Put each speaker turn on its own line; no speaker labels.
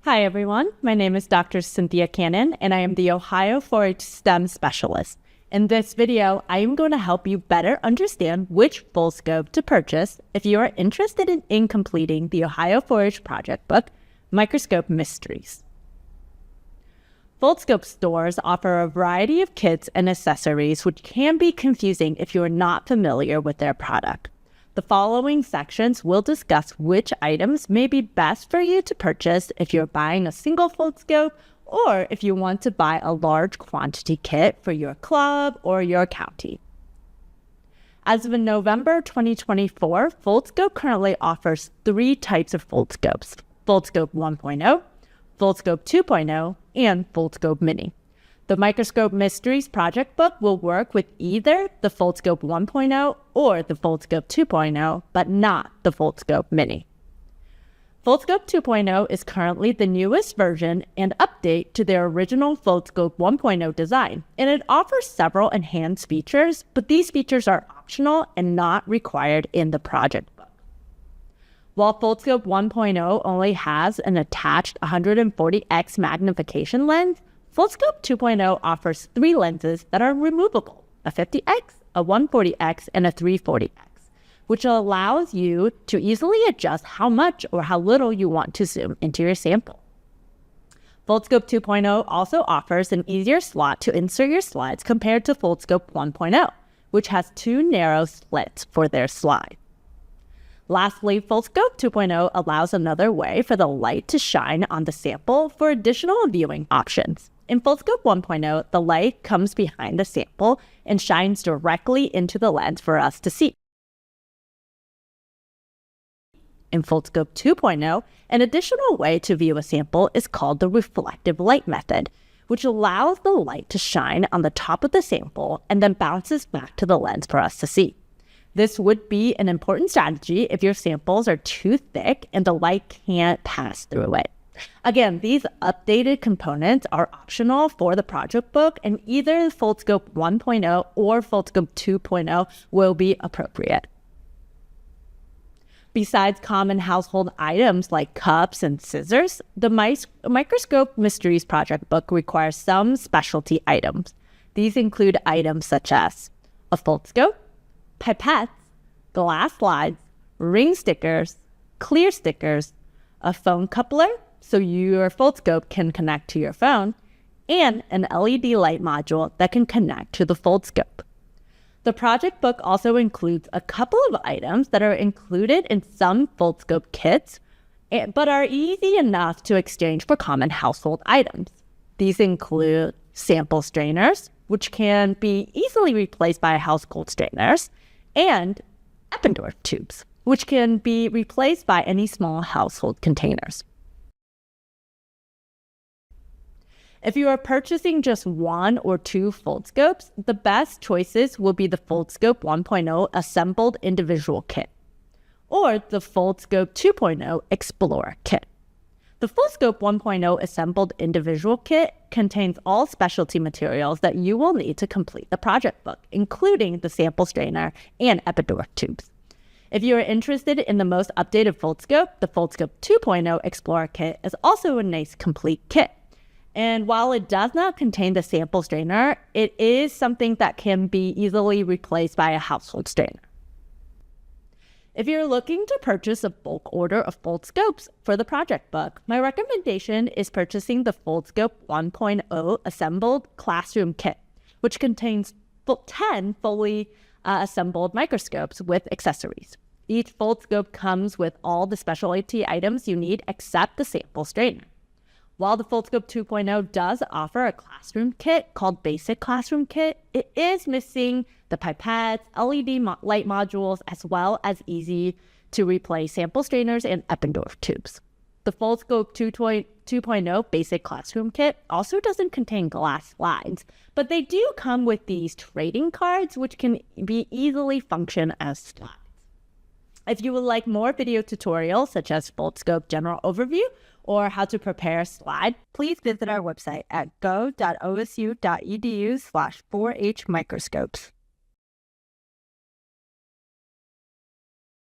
Hi everyone, my name is Dr. Cynthia Cannon and I am the Ohio 4-H STEM Specialist. In this video, I am going to help you better understand which Foldscope to purchase if you are interested in completing the Ohio 4-H project book, Microscope Mysteries. Foldscope stores offer a variety of kits and accessories which can be confusing if you are not familiar with their product. The following sections will discuss which items may be best for you to purchase if you're buying a single Foldscope or if you want to buy a large quantity kit for your club or your county. As of November 2024, Foldscope currently offers 3 types of Foldscopes: Foldscope 1.0, Foldscope 2.0, and Foldscope Mini. The Microscope Mysteries project book will work with either the Foldscope 1.0 or the Foldscope 2.0, but not the Foldscope Mini. Foldscope 2.0 is currently the newest version and update to their original Foldscope 1.0 design, and it offers several enhanced features, but these features are optional and not required in the project book. While Foldscope 1.0 only has an attached 140x magnification lens, Foldscope 2.0 offers 3 lenses that are removable: a 50x, a 140x, and a 340x, which allows you to easily adjust how much or how little you want to zoom into your sample. Foldscope 2.0 also offers an easier slot to insert your slides compared to Foldscope 1.0, which has 2 narrow slits for their slide. Lastly, Foldscope 2.0 allows another way for the light to shine on the sample for additional viewing options. In Foldscope 1.0, the light comes behind the sample and shines directly into the lens for us to see. In Foldscope 2.0, an additional way to view a sample is called the reflective light method, which allows the light to shine on the top of the sample and then bounces back to the lens for us to see. This would be an important strategy if your samples are too thick and the light can't pass through it. Again, these updated components are optional for the project book, and either Foldscope 1.0 or Foldscope 2.0 will be appropriate. Besides common household items like cups and scissors, the Microscope Mysteries project book requires some specialty items. These include items such as a Foldscope, pipettes, glass slides, ring stickers, clear stickers, a phone coupler so your Foldscope can connect to your phone, and an LED light module that can connect to the Foldscope. The project book also includes a couple of items that are included in some Foldscope kits, but are easy enough to exchange for common household items. These include sample strainers, which can be easily replaced by household strainers, and Eppendorf tubes, which can be replaced by any small household containers. If you are purchasing just 1 or 2 Foldscopes, the best choices will be the Foldscope 1.0 assembled individual kit or the Foldscope 2.0 Explorer kit. The Foldscope 1.0 assembled individual kit contains all specialty materials that you will need to complete the project book, including the sample strainer and Eppendorf tubes. If you are interested in the most updated Foldscope, the Foldscope 2.0 Explorer kit is also a nice complete kit. And while it does not contain the sample strainer, it is something that can be easily replaced by a household strainer. If you're looking to purchase a bulk order of Foldscopes for the project book, my recommendation is purchasing the Foldscope 1.0 assembled classroom kit, which contains 10 fully assembled microscopes with accessories. Each Foldscope comes with all the specialty items you need except the sample strainer. While the Foldscope 2.0 does offer a classroom kit called Basic Classroom Kit, it is missing the pipettes, LED light modules, as well as easy to replace sample strainers and Eppendorf tubes. The Foldscope 2.0 Basic Classroom Kit also doesn't contain glass slides, but they do come with these trading cards which can be easily function as slides. If you would like more video tutorials such as Foldscope General Overview or how to prepare a slide, please visit our website at go.osu.edu/4H microscopes.